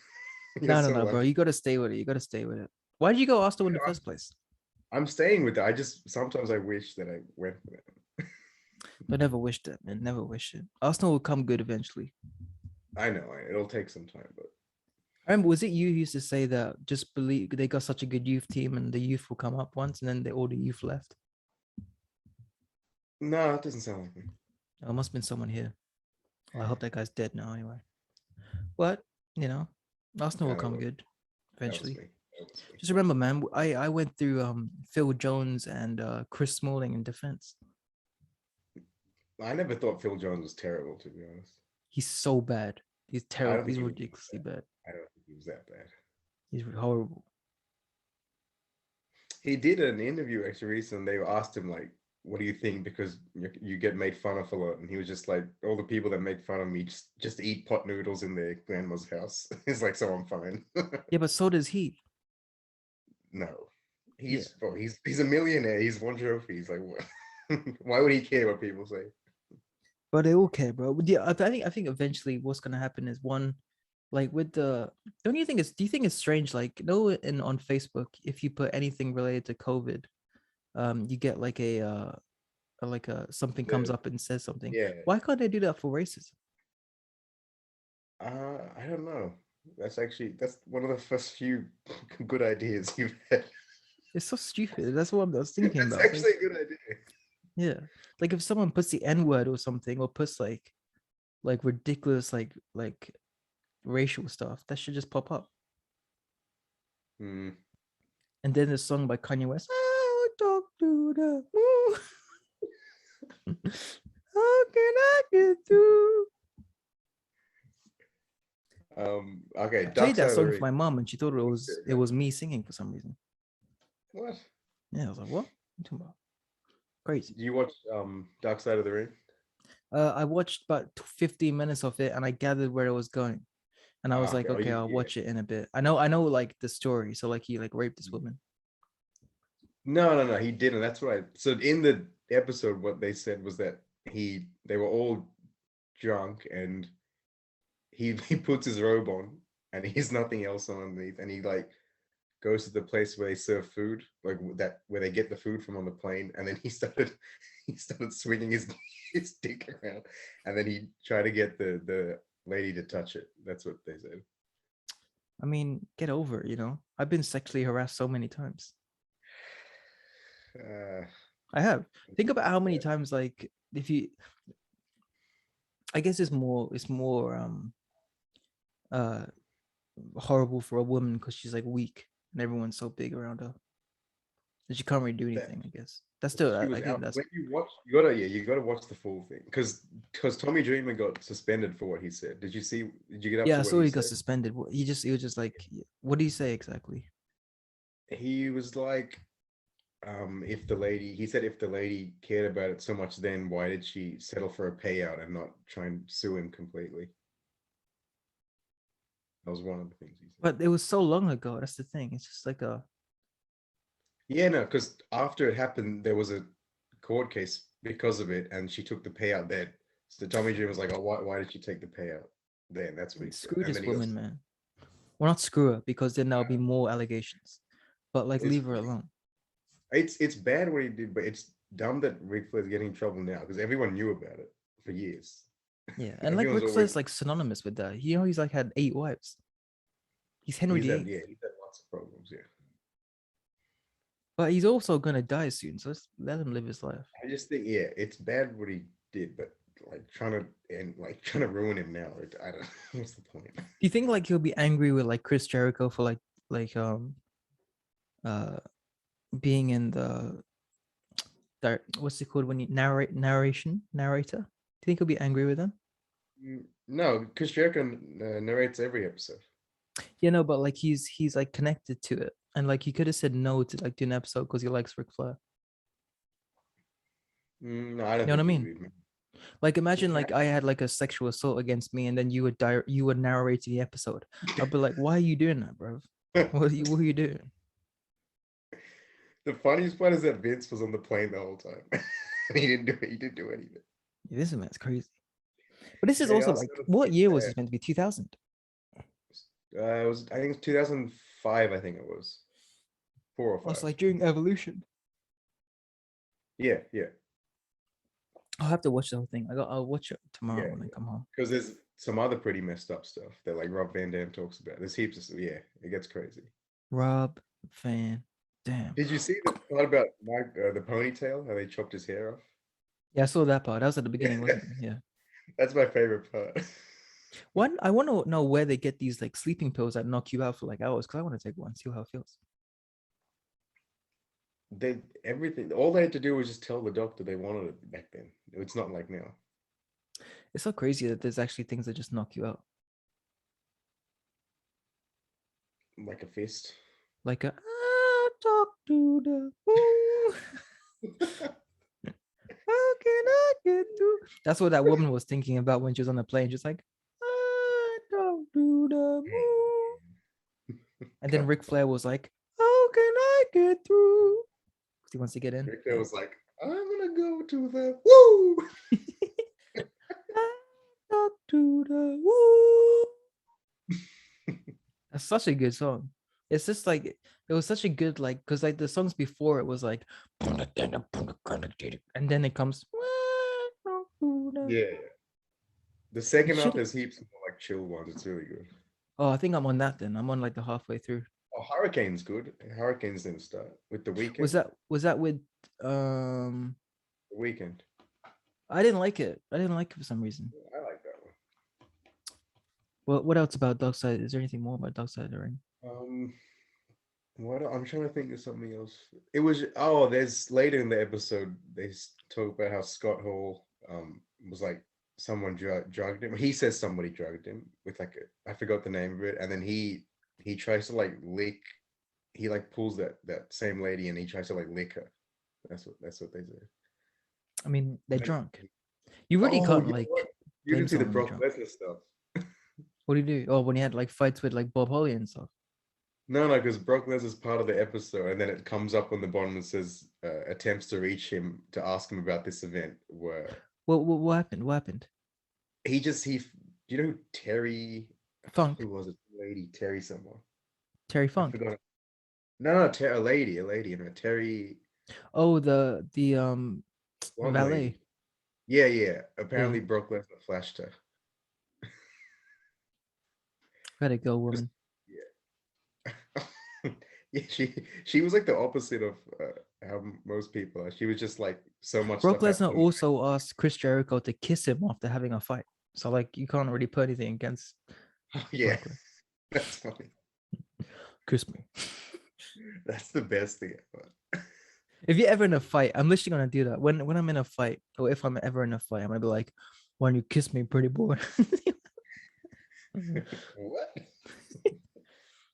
A: No, bro. You got to stay with it. You got to stay with it. Why did you go Arsenal in the first place?
B: I'm staying with that. Sometimes I wish that I went for it.
A: But never wished it, man. Never wish it. Arsenal will come good eventually.
B: I know. It'll take some time, but
A: I remember, was it you who used to say that just believe they got such a good youth team and the youth will come up once and then all the youth left?
B: no, it doesn't sound like me.
A: Oh, it must have been someone here. Well, I hope that guy's dead now anyway. What? Arsenal will come good eventually. Just remember, man, I went through Phil Jones and Chris Smalling in defense.
B: I never thought Phil Jones was terrible, to be honest.
A: He's so bad. He's
B: I
A: terrible.
B: don't
A: He's
B: think he was
A: ridiculously
B: that.
A: bad.
B: I don't think he was that bad.
A: He's horrible.
B: He did an interview actually recently. They asked him like, "What do you think?" Because you get made fun of a lot, and he was just like, "All the people that make fun of me just eat pot noodles in their grandma's house." It's like, so I'm fine.
A: Yeah, but so does he.
B: No,
A: Yeah.
B: he's a millionaire. He's won trophies. Like, what? Why would he care what people say?
A: But they all care, bro. But yeah, I think eventually what's gonna happen is one, like with the don't you think it's do you think it's strange? Like, no, in on Facebook, if you put anything related to COVID, you get like a something comes
B: The,
A: up and says something.
B: yeah,
A: Why can't they do that for racism?
B: I don't know. That's one of the first few good ideas you've had.
A: It's so stupid. That's what I was thinking
B: That's
A: about. Like,
B: actually a good idea.
A: yeah, like if someone puts the N word or something, or puts like ridiculous like racial stuff, that should just pop up.
B: Hmm.
A: And then the song by Kanye West. Oh, talk to the moon. How can I get through?
B: Okay,
A: I
B: Dark
A: played that
B: Side of the
A: song for
B: Ring.
A: my mom, and she thought it
B: What's
A: was
B: it
A: it
B: about?
A: was me singing for some reason.
B: What?
A: Yeah, I was like, what? What are you talking about? Crazy.
B: Do you watch Dark Side of the Ring?
A: I watched about 15 minutes of it, and I gathered where it was going. And I was
B: Ah,
A: like,
B: okay. Oh,
A: okay, I'll
B: yeah.
A: watch it in a bit. I know like the story. So like he like raped this woman.
B: No, he didn't. That's right. So in the episode, what they said was that they were all drunk, and he puts his robe on, and he's nothing else on underneath, and he like goes to the place where they serve food, like that where they get the food from on the plane, and then he started swinging his dick around, and then he tried to get the lady to touch it. That's what they said.
A: I mean, get over it, I've been sexually harassed so many times.
B: Uh,
A: I have. Think about how many
B: yeah.
A: times, like, if you, I guess it's more uh horrible for a woman because she's like weak and everyone's so big around her that she can't really do
B: That
A: anything. I guess that's still.
B: she
A: I
B: was
A: think
B: out
A: that's
B: when you watch. You gotta watch the full thing because Tommy Dreamer got suspended for what he said. Did you see? Did you get up
A: yeah.
B: to
A: I
B: what
A: saw
B: he
A: he got
B: said?
A: suspended. He was just like, what do you say exactly?
B: He was like, he said if the lady cared about it so much, then why did she settle for a payout and not try and sue him completely? That was one of the things he said.
A: But it was so long ago. That's the thing. It's just like a.
B: Yeah, no, because after it happened, there was a court case because of it, and she took the payout then. So Tommy Dreamer was like, "Oh, why did she take the payout then?" That's what he said,
A: Screw
B: and then
A: this
B: he goes,
A: woman, man. Well, not screw her because then there'll be more allegations. But like,
B: "It's
A: leave her alone.
B: it's bad what he did, but it's dumb that Ric Flair's getting in trouble now because everyone knew about it for years.
A: Yeah, and like
B: Everyone's
A: Ric
B: always
A: Flair's like synonymous with that. He's like had 8 wives. He's Henry VIII,
B: he's had lots of problems. Yeah,
A: but he's also gonna die soon. So let's let him live his life.
B: I just think it's bad what he did, but trying to ruin him now. I don't. What's the point?
A: Do you think like he'll be angry with like Chris Jericho for like uh being in the what's it called when you narrator? Do you think he'll be angry with him?
B: No, Chris Jericho narrates every episode.
A: Yeah, no, but like he's like connected to it, and like he could have said no to like do an episode because he likes Ric Flair.
B: No, I
A: You
B: don't
A: know what I
B: think he
A: mean?
B: would.
A: Like imagine
B: Yeah.
A: like I had like a sexual assault against me, and then you would narrate the episode. I'd be like, why are you doing that, bro? What are you doing?
B: The funniest part is that Vince was on the plane the whole time. He didn't do it. He didn't do anything.
A: This man's crazy. But this is
B: They
A: also
B: asked
A: like,
B: him to
A: what
B: sit
A: year was
B: there.
A: this meant to be? 2000.
B: It was, I think it was 2005. I think it was 4 or 5.
A: It's like during Evolution.
B: Yeah.
A: I'll have to watch the whole thing. I'll watch it tomorrow
B: Yeah,
A: when I come home.
B: because there's some other pretty messed up stuff that like Rob Van Dam talks about. There's heaps of stuff. Yeah, it gets crazy.
A: Rob Van Dam.
B: Did you see the part about Mike the ponytail? How they chopped his hair off?
A: Yeah, I saw that part. That was at the beginning, wasn't it? Yeah.
B: That's my favorite part.
A: One, I want to know where they get these like sleeping pills that knock you out for like hours because I want to take one, see how it feels.
B: All they had to do was just tell the doctor they wanted it back then. It's not like now.
A: It's so crazy that there's actually things that just knock you out.
B: like a fist.
A: Like a I talk to the moon. How can I get through? That's what that woman was thinking about when she was on the plane. She's like, I talk to the moon. And then Ric Flair was like, how can I get through? Because he wants to get in.
B: Rick Flair was like, I'm gonna go to the woo.
A: I talk to the woo. That's such a good song. It's just like it was such a good like because like the songs before it was like and then it comes
B: Yeah. The
A: it
B: second half
A: should.
B: there's heaps more like chill ones. It's really good.
A: Oh, I think I'm on that then. I'm on like the halfway through.
B: Oh, Hurricane's good. Hurricanes didn't start with the weekend.
A: Was that with um
B: The weekend.
A: I didn't like it. I didn't like it for some reason.
B: I like that one.
A: What else about Dark Side? Is there anything more about Dark Side of the Ring?
B: What I'm trying to think of something else. It was there's later in the episode they talk about how Scott Hall was like someone drugged him. He says somebody drugged him with like I forgot the name of it, and then he tries to like lick. He like pulls that same lady and he tries to like lick her. That's what they say.
A: I mean, they're
B: Like,
A: drunk. You really
B: oh,
A: can't
B: you know
A: like
B: what? You
A: blame
B: didn't see the
A: someone when
B: Brock
A: they're drunk.
B: Lesnar stuff.
A: What do you do? Oh, when he had like fights with like Bob Holly and stuff.
B: No, because Brock Lesnar's part of the episode, and then it comes up on the bottom and says attempts to reach him to ask him about this event were
A: What happened? What happened?
B: he you know who Terry
A: Funk.
B: who was it? Lady Terry someone.
A: Terry
B: I
A: Funk.
B: forgot. No, a lady, you know, Terry
A: Oh, the
B: one
A: valet.
B: lady. Yeah, yeah.
A: Yeah.
B: Apparently Brock Lesnar flashed her.
A: Gotta go, woman.
B: Yeah. Yeah, she was like the opposite of how most people are. She was just like so much
A: Brock
B: stuff
A: Lesnar
B: happened.
A: also asked Chris Jericho to kiss him after having a fight. So like you can't really put anything against
B: Yeah,
A: Brock Lesnar.
B: that's funny.
A: Kiss me.
B: That's the best thing ever.
A: If you're ever in a fight, I'm literally gonna do that. When I'm in a fight, or if I'm ever in a fight, I'm gonna be like, "Why don't you kiss me, pretty boy?"
B: What?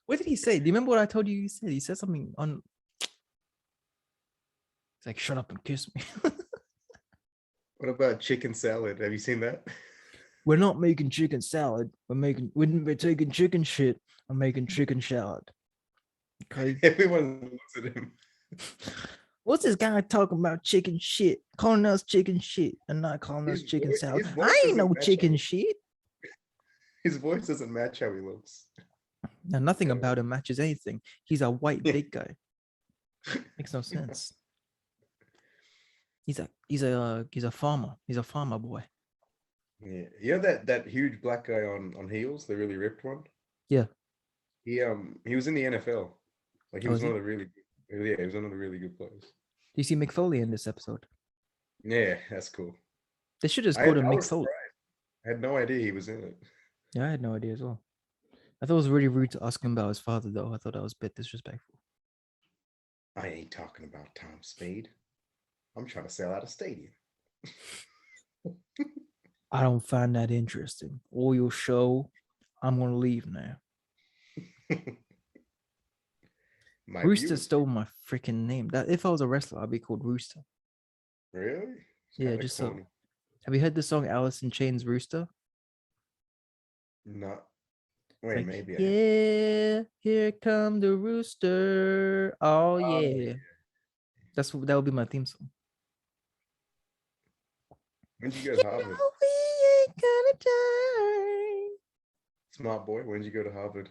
A: What did he say? Do you remember what I told you? He said something on. It's like, "Shut up and kiss me."
B: What about chicken salad? Have you seen that?
A: We're not making chicken salad. We're taking chicken shit. I'm making chicken salad. Okay.
B: Everyone looks at him.
A: What's this guy talking about chicken shit? Calling us chicken shit and not calling us chicken salad. I ain't no chicken shit.
B: His voice doesn't match how he looks.
A: Now, nothing about him matches anything. He's a white big guy. Makes no sense. He's a farmer. He's a farmer boy.
B: Yeah, you know that huge black guy on heels, the really ripped one.
A: Yeah.
B: He was in the NFL. Like he
A: Oh,
B: was
A: is
B: one
A: he?
B: of the really he was one of the really good players.
A: Do you see Mick Foley in this episode?
B: Yeah, that's cool.
A: They should just call him
B: I
A: Mick
B: was
A: Foley.
B: surprised. I had no idea he was in it.
A: Yeah, I had no idea as well. I thought it was really rude to ask him about his father, though. I thought that was a bit disrespectful.
B: I ain't talking about Tom Spade. I'm trying to sell out a stadium.
A: I don't find that interesting. Or your show. I'm gonna leave now. Rooster
B: viewers.
A: stole my freaking name. That if I was a wrestler, I'd be called Rooster.
B: Really? It's
A: Yeah,
B: kinda
A: just so.
B: corny.
A: Have you heard the song Alice in Chains Rooster?
B: No.
A: It's
B: Wait,
A: like,
B: maybe I
A: yeah, here come the rooster. Oh yeah. That would be my theme song.
B: When did you go
A: You
B: to Harvard?
A: know we ain't gonna die.
B: Smart boy, when did you go to Harvard?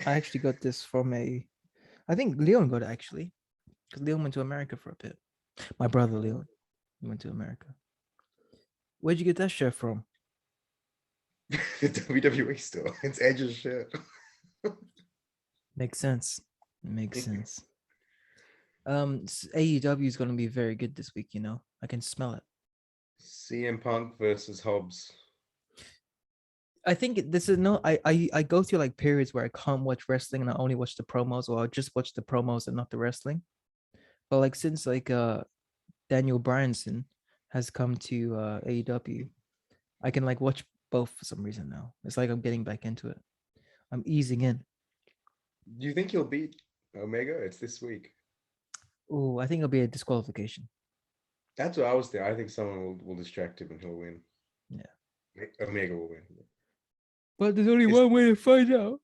A: I actually got this from I think Leon got it actually. Because Leon went to America for a bit. My brother Leon went to America. Where'd you get that shirt from?
B: The WWE store. It's Edge's shirt.
A: Makes sense. Makes sense. AEW is gonna be very good this week, you know. I can smell it.
B: CM Punk versus Hobbs.
A: I think this is no. I go through like periods where I can't watch wrestling and I only watch the promos, or I'll just watch the promos and not the wrestling. But like since like Daniel Bryanson has come to AEW, I can like watch both for some reason now. It's like I'm getting back into it. I'm easing in.
B: Do you think he'll beat Omega? It's this week.
A: Oh, I think it'll be a disqualification.
B: That's what I was thinking. I think someone will distract him and he'll win.
A: Yeah.
B: Omega will win.
A: But there's only
B: It's-
A: one way to find out.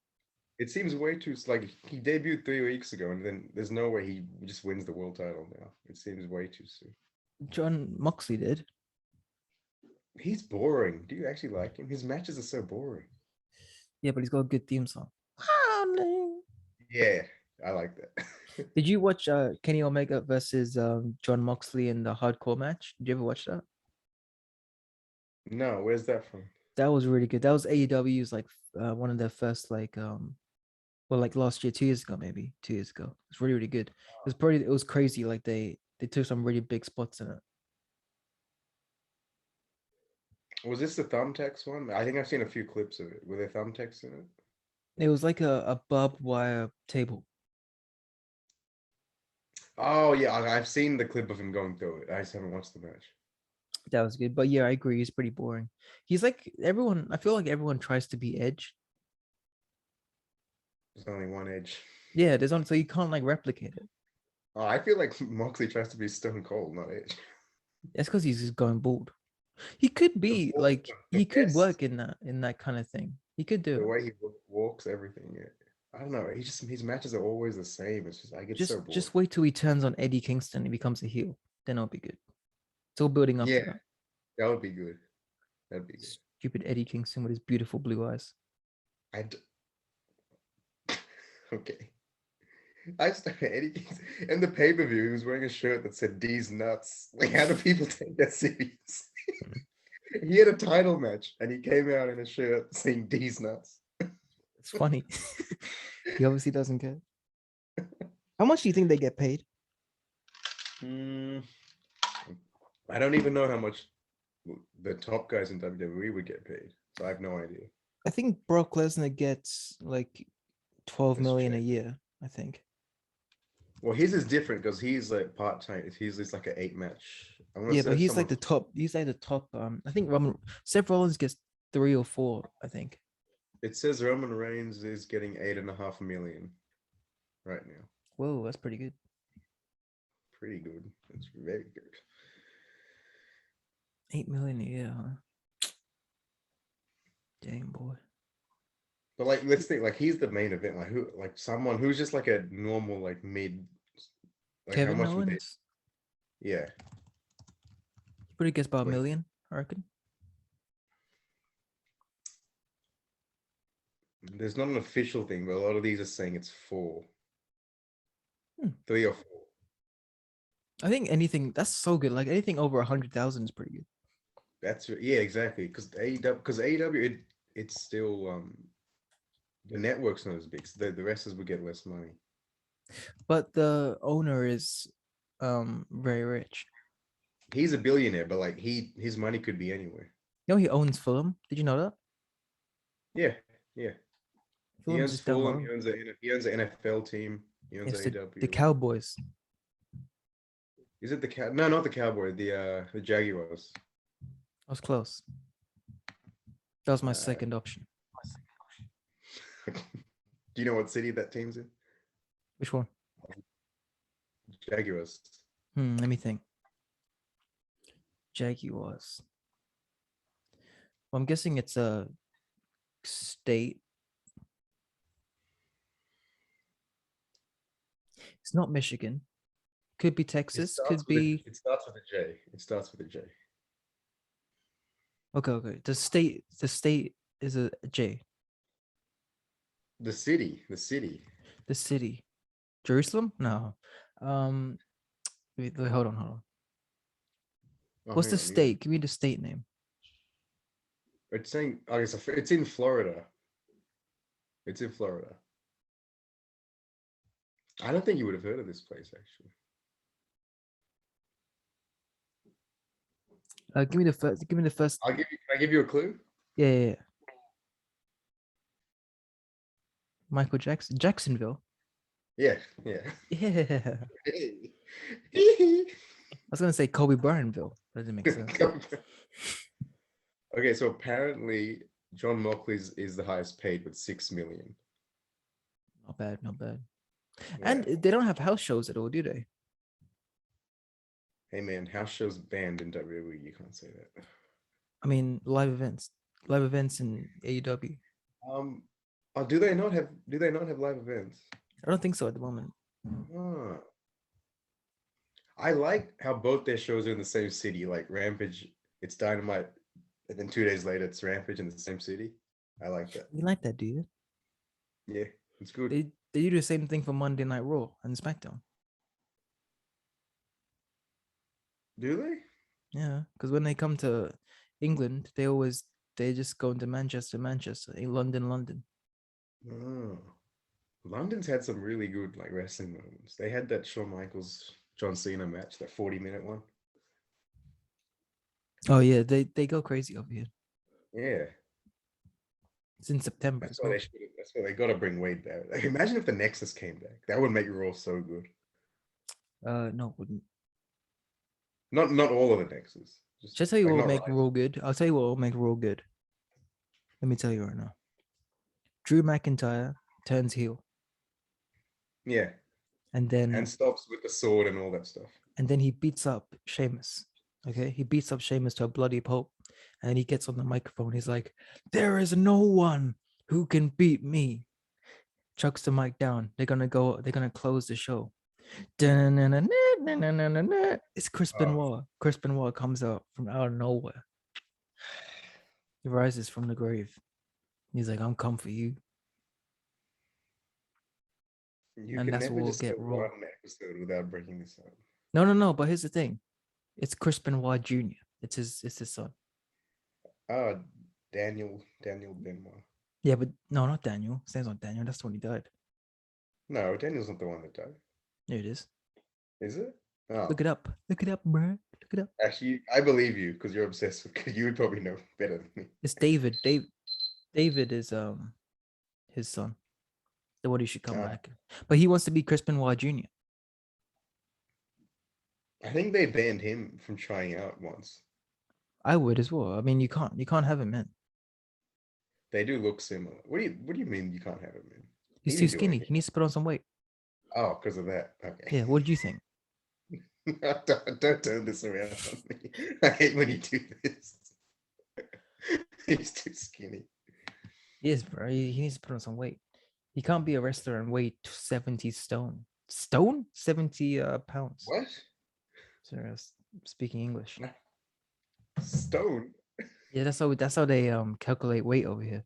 B: It seems way too like he debuted 3 weeks ago, and then there's no way he just wins the world title now. It seems way too soon.
A: John Moxley did.
B: He's boring. Do you actually like him? His matches are so boring.
A: Yeah, but he's got a good theme song.
B: Yeah, I like that.
A: Did you watch Kenny Omega versus John Moxley in the hardcore match? Did you ever watch that?
B: No, where's that from?
A: That was really good. That was AEW's like one of their first like well, like last year, 2 years ago, maybe 2 years ago. It's really, really good. It was crazy. Like they took some really big spots in it.
B: Was this the thumbtacks one? I think I've seen a few clips of it. Were there thumbtacks in it?
A: It was like a barbed wire table.
B: Oh yeah, I've seen the clip of him going through it. I just haven't watched the match.
A: That was good. But yeah, I agree. He's pretty boring. He's like everyone. I feel like everyone tries to be Edge.
B: There's only one Edge.
A: Yeah, there's on, so you can't like replicate it.
B: Oh, I feel like Moxley tries to be Stone Cold, not Edge.
A: That's because he's just going bald. He could be
B: bald
A: like
B: one,
A: he could
B: yes.
A: work in that kind of thing. He could do
B: The
A: it.
B: way he walks, everything. Yeah. I don't know. His matches are always the same. It's just I get so bored.
A: Just wait till he turns on Eddie Kingston and becomes a heel. Then it'll be good. It's all building up to that.
B: That would be good. That'd be good.
A: Stupid Eddie Kingston with his beautiful blue eyes.
B: Okay. I started Eddie Kingston in the pay-per-view. He was wearing a shirt that said "D's nuts." Like, how do people take that serious? He had a title match and he came out in a shirt saying "D's nuts."
A: It's funny. He obviously doesn't care. How much do you think they get paid?
B: I don't even know how much the top guys in WWE would get paid. So I have no idea.
A: I think Brock Lesnar gets like 12
B: That's
A: million a
B: true.
A: year, I think.
B: Well, his is different because he's like part-time. He's just like an 8-match.
A: Yeah, but he's like the top. He's like the top. I think Seth Rollins gets 3 or 4, I think.
B: It says Roman Reigns is getting 8.5 million right now.
A: Whoa, that's pretty good.
B: Pretty good. That's very good.
A: 8 million a year, huh? Dang, boy.
B: But like, let's think. Like, he's the main event. Like, who? Like, someone who's just like a normal, like mid. Like,
A: Kevin
B: how much would
A: Owens.
B: they? Yeah.
A: He probably gets about a
B: Wait.
A: million, I reckon.
B: There's not an official thing, but a lot of these are saying it's 4. 3 or 4.
A: I think anything that's so good. Like anything over 100,000 is pretty good.
B: Yeah, exactly. Because AEW, it's still the network's not as big. So the wrestlers would get less money.
A: But the owner is very rich.
B: He's a billionaire, but like his money could be anywhere.
A: You know he owns Fulham. Did you know that?
B: Yeah. He
A: Fulham's
B: owns
A: just down the
B: Fulham.
A: road.
B: He owns an NFL team. He owns
A: It's
B: AEW.
A: the Cowboys.
B: Is it the No, not the Cowboy. The Jaguars.
A: I was close. That was my second option.
B: Do you know what city that team's in?
A: Which one?
B: Jaguars.
A: Let me think. Jaguars. Well, I'm guessing it's a state. It's not Michigan. Could be Texas. Could be.
B: It starts with a J. It starts with a J.
A: Okay. The state is a J.
B: The city.
A: The city. Jerusalem? No. Wait, hold on.
B: Oh,
A: What's
B: hang
A: the
B: on,
A: state? Give me the state name.
B: It's saying it's in Florida. It's in Florida. I don't think you would have heard of this place actually.
A: Give me the first.
B: Can I give you a clue?
A: Yeah. Michael Jackson. Jacksonville.
B: Yeah.
A: Yeah. I was gonna say Kobe Bryantville. That doesn't make sense.
B: Okay, so apparently John Moxley is the highest paid with 6 million.
A: Not bad, not bad.
B: Yeah.
A: And they don't have house shows at all, do they?
B: Hey man, house shows banned in WWE. You can't say that.
A: I mean, live events in AEW.
B: Um, oh, do they not have? Do they not have live events?
A: I don't think so at the moment.
B: Ah. I like how both their shows are in the same city. Like Rampage, it's Dynamite, and then 2 days later it's Rampage in the same city. I like that.
A: You like that, do you?
B: Yeah, it's good.
A: They do the same thing for Monday Night Raw and SmackDown.
B: Do they?
A: Yeah, because when they come to England, they just go into Manchester, London, London.
B: Oh. London's had some really good like wrestling moments. They had that Shawn Michaels John Cena match, that 40-minute one.
A: Oh yeah, they go crazy over here.
B: Yeah,
A: It's in September
B: that's
A: as
B: why
A: well.
B: they should. That's why they got to bring Wade back. Like, imagine if the Nexus came back. That would make Raw so good.
A: No, wouldn't.
B: Not all of the Nexus. Just
A: Just tell you
B: like
A: what will
B: not
A: make
B: right.
A: Raw good. I'll tell you what will make Raw good. Let me tell you right now. Drew McIntyre turns heel,
B: Yeah,
A: and
B: and
A: then
B: stops with the sword and all that stuff.
A: he beats up Sheamus. Okay, he beats up Sheamus to a bloody pulp, and then he gets on the microphone. He's like, "There is no one who can beat me." Chucks the mic down. They're gonna close the show. It's Chris
B: Oh,
A: Benoit. Chris Benoit comes out of nowhere. He rises from the grave. He's like, "I'm come for you,"
B: you
A: and
B: can
A: that's what
B: never
A: we'll
B: just say
A: get Raw.
B: one episode without breaking this up.
A: No, no, no. But here's the thing: it's Chris Benoit Jr. It's his son.
B: Oh, Daniel Benoit.
A: Yeah, but no, not Daniel. His name's not Daniel. That's when he died.
B: No, Daniel's not the one that died.
A: There it is.
B: Is it? Oh,
A: Look it up. Look it up, bro. Look it up.
B: actually, I believe you because you're obsessed with. Cause you would probably know better than me.
A: It's David. David is his son. The one who should come
B: Uh,
A: back. But he wants to be Chris Benoit Jr.
B: I think they banned him from trying out once.
A: I would as well. I mean, you can't have him in.
B: They do look similar. What do you mean you can't have him in?
A: He's
B: He
A: too
B: didn't do
A: skinny.
B: anything.
A: He needs to put on some weight.
B: Oh, because of that. Okay.
A: Yeah. What do you think?
B: Don't turn this around on me. I hate when you do this. He's too skinny.
A: He is, bro. He needs to put on some weight. He can't be a wrestler and weigh 70 stone. Stone? 70 pounds.
B: What?
A: Sorry, I was speaking English.
B: Stone?
A: Yeah, that's how they calculate weight over here.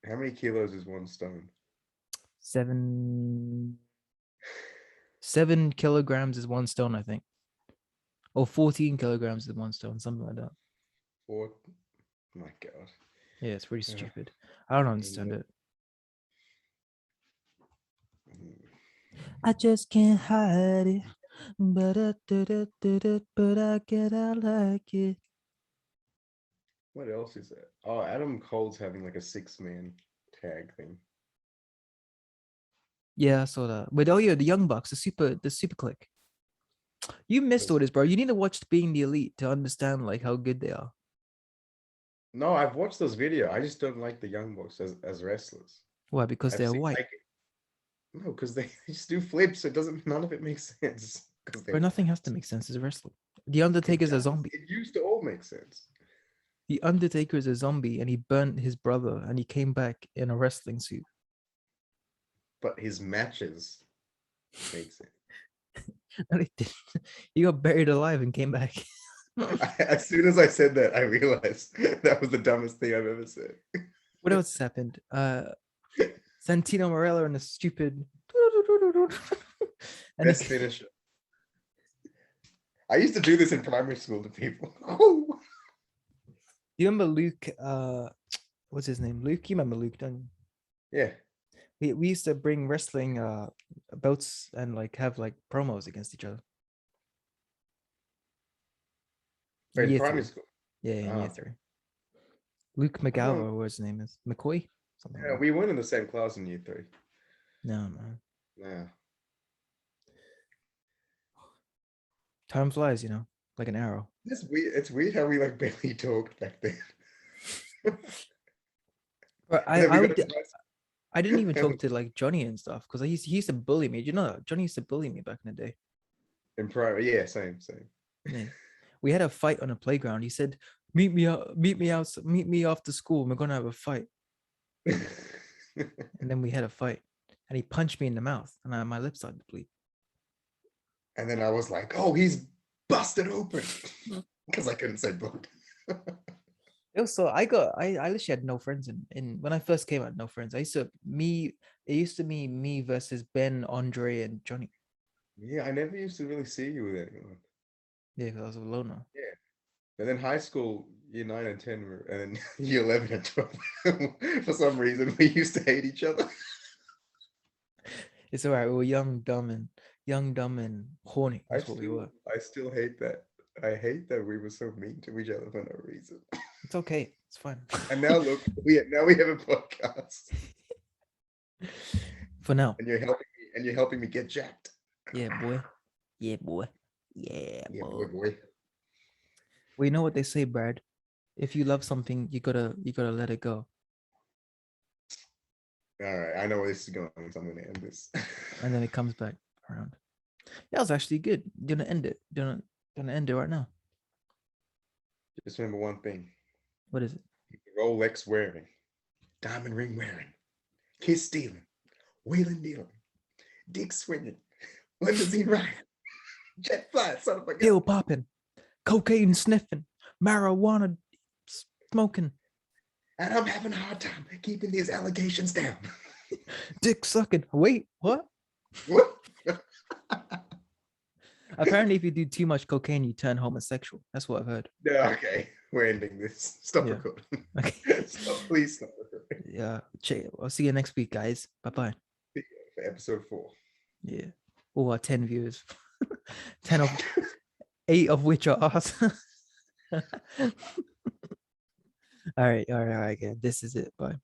B: How many kilos is one stone?
A: 7 kilograms is 1 stone, I think. Or 14 kilograms is 1 stone, something like that.
B: Four? My God.
A: Yeah, it's pretty
B: Yeah.
A: stupid. I don't understand it. I just can't hide it. But I get out like it.
B: What else is that? Oh, Adam Cole's having like a 6-man tag thing.
A: Yeah, I saw that. But oh yeah, the Young Bucks, the super click. You missed all this, bro. You need to watch Being the Elite to understand like how good they are.
B: No, I've watched those videos. I just don't like the Young Bucks as wrestlers.
A: Why? Because
B: I've
A: they're
B: seen,
A: white.
B: like, no, because they just do flips. It doesn't. None of it makes sense. Because
A: But nothing has to make sense as a wrestler. The Undertaker's a zombie.
B: It used to all make sense.
A: The Undertaker is a zombie, and he burnt his brother, and he came back in a wrestling suit.
B: But his matches make sense.
A: No, he didn't. He got buried alive and came back.
B: As soon as I said that, I realized that was the dumbest thing I've ever said.
A: What else happened? Santino Marella and a stupid. And
B: Best finisher. I used to do this in primary school to people.
A: You remember Luke? What's his name? Luke. You remember Luke, don't you?
B: Yeah.
A: We used to bring wrestling belts and like have like promos against each other.
B: In
A: Year
B: primary
A: three.
B: school.
A: Yeah, in year
B: Ah.
A: 3. Luke McGowan, or what his name is. McCoy? Something like
B: Yeah,
A: that.
B: we weren't in the same class in year 3.
A: No, man.
B: Yeah.
A: Time flies, like an arrow.
B: It's weird how we like barely talked back then.
A: But
B: And then we got to high
A: I didn't even
B: school
A: talk to like Johnny and stuff because he used to bully me. You know that? Johnny used to bully me back in the day.
B: in private. Yeah, same.
A: Yeah. We had a fight on a playground. He said, meet me after school. We're gonna have a fight. And then we had a fight. And he punched me in the mouth and my lips started to bleed.
B: And then I was like, oh, he's busted open. Because I couldn't say book.
A: Also, I literally had no friends in when I first came out, no friends. It used to be me versus Ben, Andre, and Johnny.
B: Yeah, I never used to really see you with anyone.
A: Yeah, because I was a loner.
B: Yeah. And then high school, year 9 and 10, and then year 11 and 12, for some reason, we used to hate each other.
A: It's all right. We were young, dumb, and horny. That's what we were.
B: I still hate that. I hate that we were so mean to each other for no reason.
A: It's okay. It's fine.
B: And now look, we have a podcast.
A: For now.
B: And you're helping me get jacked.
A: Yeah, boy. Yeah, boy. Yeah,
B: boy.
A: Well, you know what they say, Brad. If you love something, you gotta let it go.
B: All right, I know where this is going, so I'm gonna end this.
A: And then it comes back around. That was actually good. You're gonna end it. You're gonna end it right now.
B: Just remember one thing.
A: What is it?
B: Rolex wearing, diamond ring wearing, kiss stealing, wheeling dealing, dick swinging, limousine riding, jet flying, son of a gun.
A: Pill popping, cocaine sniffing, marijuana smoking,
B: and I'm having a hard time keeping these allegations down.
A: Dick sucking. Wait, what?
B: What?
A: Apparently, if you do too much cocaine, you turn homosexual. That's what I've heard.
B: Yeah, okay, we're ending this. Stop recording.
A: Okay.
B: Please stop recording.
A: Yeah. I'll see you next week, guys. Bye-bye.
B: For episode 4.
A: Yeah. Oh, 10 viewers. 8 of which are us. All right. Yeah. This is it. Bye.